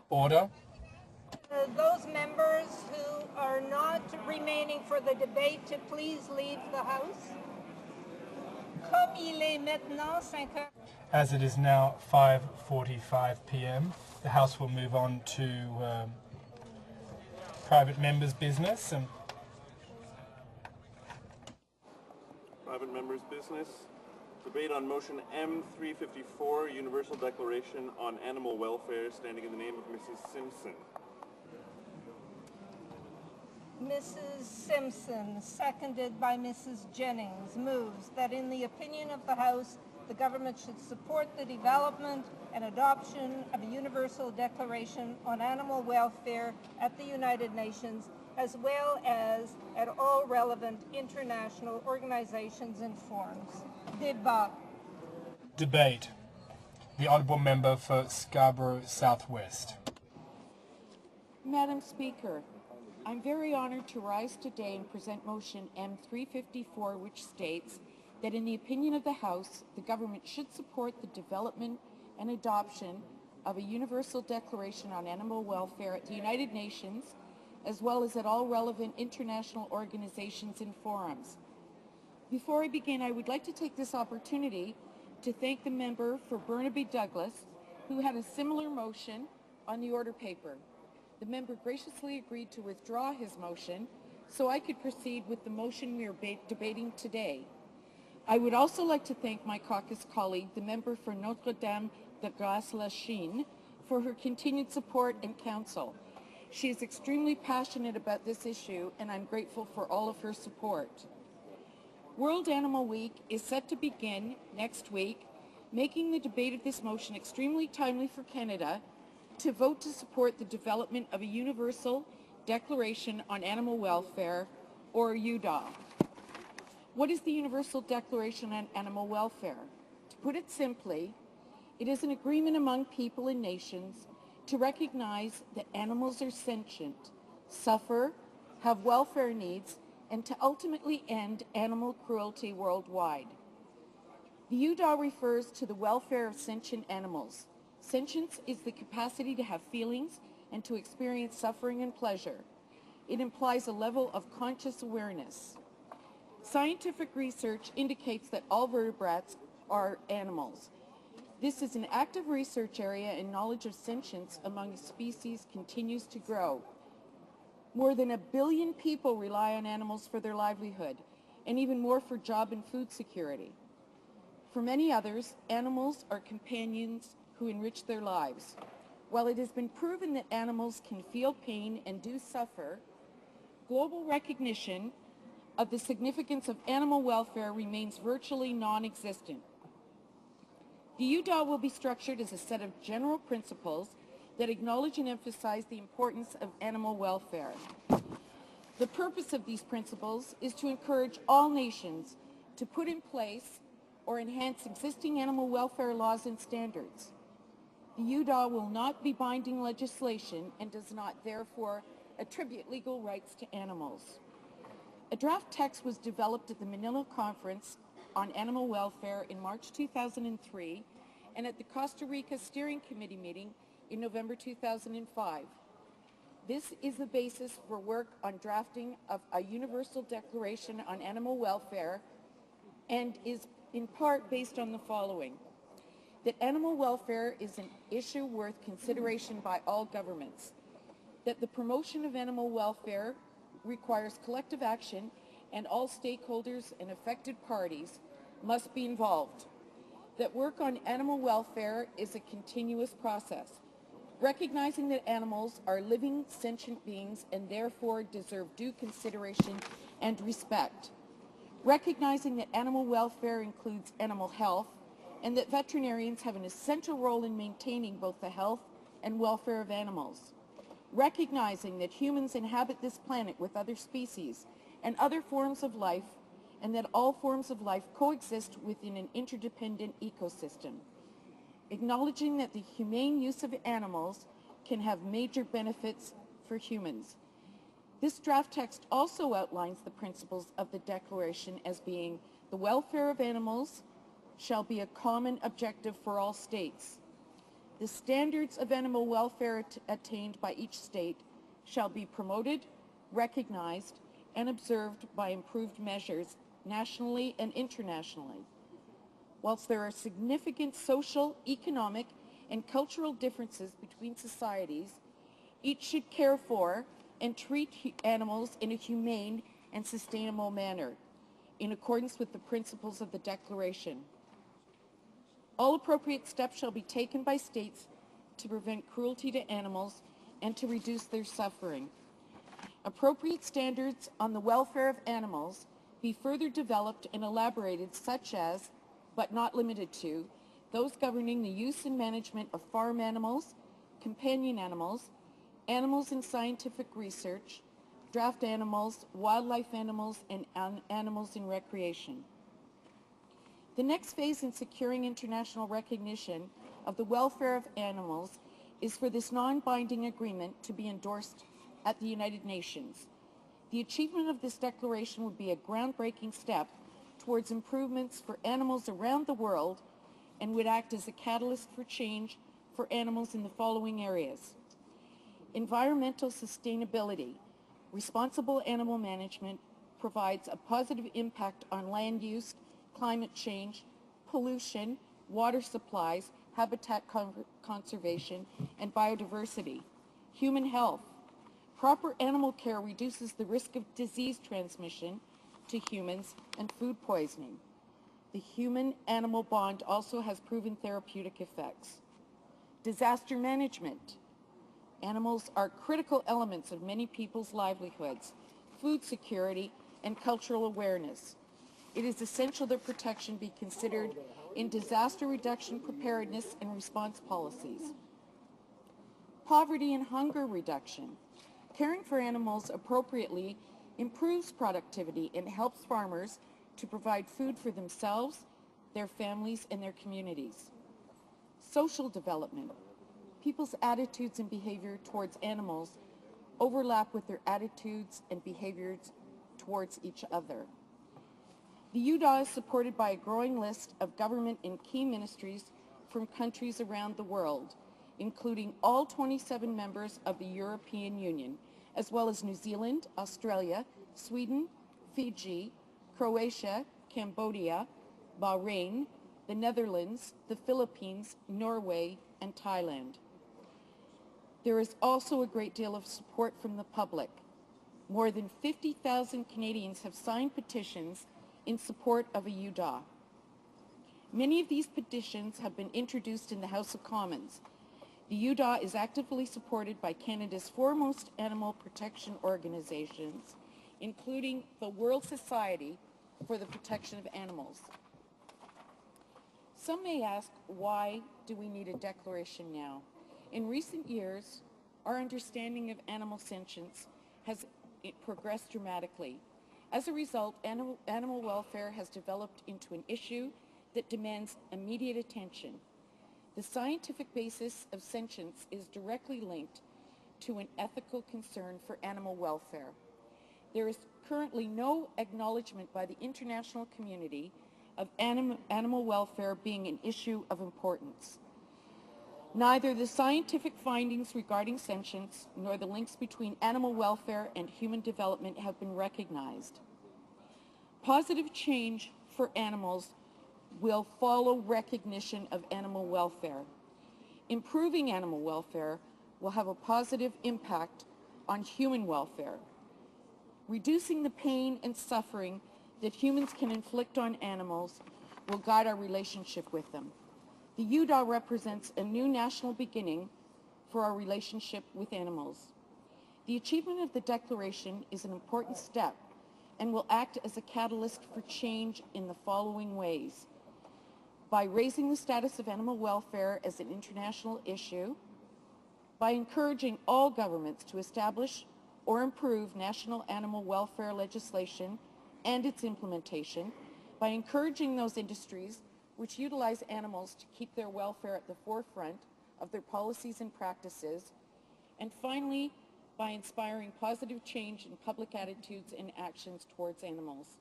Order. Those members who are not remaining for the debate to please leave the House. Comme il est maintenant 5 heures. As it is now 5:45 p.m., the House will move on to private members' business. Private members' business. Debate on motion M354, Universal Declaration on Animal Welfare, standing in the name of Mrs. Simson. Mrs. Simpson, seconded by Mrs. Jennings, moves that in the opinion of the House, the government should support the development and adoption of a universal declaration on animal welfare at the United Nations, as well as at all relevant international organizations and forums. Débat. Debate. The Honourable Member for Scarborough Southwest. Madam Speaker, I'm very honoured to rise today and present motion M354, which states that in the opinion of the House, the government should support the development and adoption of a universal declaration on animal welfare at the United Nations, as well as at all relevant international organizations and forums. Before I begin, I would like to take this opportunity to thank the member for Burnaby Douglas, who had a similar motion on the order paper. The member graciously agreed to withdraw his motion so I could proceed with the motion we are debating today. I would also like to thank my caucus colleague, the member for Notre-Dame de Grâce-la-Chine, for her continued support and counsel. She is extremely passionate about this issue, and I'm grateful for all of her support. World Animal Week is set to begin next week, making the debate of this motion extremely timely for Canada to vote to support the development of a Universal Declaration on Animal Welfare, or UDAW. What is the Universal Declaration on Animal Welfare? To put it simply, it is an agreement among people and nations to recognize that animals are sentient, suffer, have welfare needs, and to ultimately end animal cruelty worldwide. The UDAW refers to the welfare of sentient animals. Sentience is the capacity to have feelings and to experience suffering and pleasure. It implies a level of conscious awareness. Scientific research indicates that all vertebrates are animals. This is an active research area, and knowledge of sentience among species continues to grow. More than 1 billion people rely on animals for their livelihood, and even more for job and food security. For many others, animals are companions who enrich their lives. While it has been proven that animals can feel pain and do suffer, global recognition of the significance of animal welfare remains virtually non-existent. The UDAW will be structured as a set of general principles that acknowledge and emphasize the importance of animal welfare. The purpose of these principles is to encourage all nations to put in place or enhance existing animal welfare laws and standards. The UDAW will not be binding legislation and does not therefore attribute legal rights to animals. A draft text was developed at the Manila Conference on Animal Welfare in March 2003 and at the Costa Rica Steering Committee meeting in November 2005. This is the basis for work on drafting of a Universal Declaration on Animal Welfare and is in part based on the following: that animal welfare is an issue worth consideration by all governments, that the promotion of animal welfare requires collective action and all stakeholders and affected parties must be involved, that work on animal welfare is a continuous process, recognizing that animals are living sentient beings and therefore deserve due consideration and respect, recognizing that animal welfare includes animal health and that veterinarians have an essential role in maintaining both the health and welfare of animals, recognizing that humans inhabit this planet with other species and other forms of life, and that all forms of life coexist within an interdependent ecosystem, acknowledging that the humane use of animals can have major benefits for humans. This draft text also outlines the principles of the Declaration as being the welfare of animals shall be a common objective for all states. The standards of animal welfare attained by each state shall be promoted, recognized, and observed by improved measures nationally and internationally. Whilst there are significant social, economic, and cultural differences between societies, each should care for and treat animals in a humane and sustainable manner, in accordance with the principles of the Declaration. All appropriate steps shall be taken by states to prevent cruelty to animals and to reduce their suffering. Appropriate standards on the welfare of animals be further developed and elaborated, such as, but not limited to, those governing the use and management of farm animals, companion animals, animals in scientific research, draft animals, wildlife animals, and animals in recreation. The next phase in securing international recognition of the welfare of animals is for this non-binding agreement to be endorsed at the United Nations. The achievement of this declaration would be a groundbreaking step towards improvements for animals around the world and would act as a catalyst for change for animals in the following areas: environmental sustainability. Responsible animal management provides a positive impact on land use, climate change, pollution, water supplies, habitat conservation, and biodiversity. Human health. Proper animal care reduces the risk of disease transmission to humans and food poisoning. The human-animal bond also has proven therapeutic effects. Disaster management. Animals are critical elements of many people's livelihoods, food security, and cultural awareness. It is essential that protection be considered in disaster reduction, preparedness, and response policies. Poverty and hunger reduction. Caring for animals appropriately improves productivity and helps farmers to provide food for themselves, their families, and their communities. Social development. People's attitudes and behavior towards animals overlap with their attitudes and behaviors towards each other. The UDAW is supported by a growing list of government and key ministries from countries around the world, including all 27 members of the European Union, as well as New Zealand, Australia, Sweden, Fiji, Croatia, Cambodia, Bahrain, the Netherlands, the Philippines, Norway, and Thailand. There is also a great deal of support from the public. More than 50,000 Canadians have signed petitions in support of a UDAW. Many of these petitions have been introduced in the House of Commons. The UDAW is actively supported by Canada's foremost animal protection organizations, including the World Society for the Protection of Animals. Some may ask, why do we need a declaration now? In recent years, our understanding of animal sentience has progressed dramatically. As a result, animal welfare has developed into an issue that demands immediate attention. The scientific basis of sentience is directly linked to an ethical concern for animal welfare. There is currently no acknowledgement by the international community of animal welfare being an issue of importance. Neither the scientific findings regarding sentience nor the links between animal welfare and human development have been recognized. Positive change for animals will follow recognition of animal welfare. Improving animal welfare will have a positive impact on human welfare. Reducing the pain and suffering that humans can inflict on animals will guide our relationship with them. The UDAW represents a new national beginning for our relationship with animals. The achievement of the Declaration is an important step and will act as a catalyst for change in the following ways: by raising the status of animal welfare as an international issue, by encouraging all governments to establish or improve national animal welfare legislation and its implementation, by encouraging those industries which utilize animals to keep their welfare at the forefront of their policies and practices, and finally, by inspiring positive change in public attitudes and actions towards animals.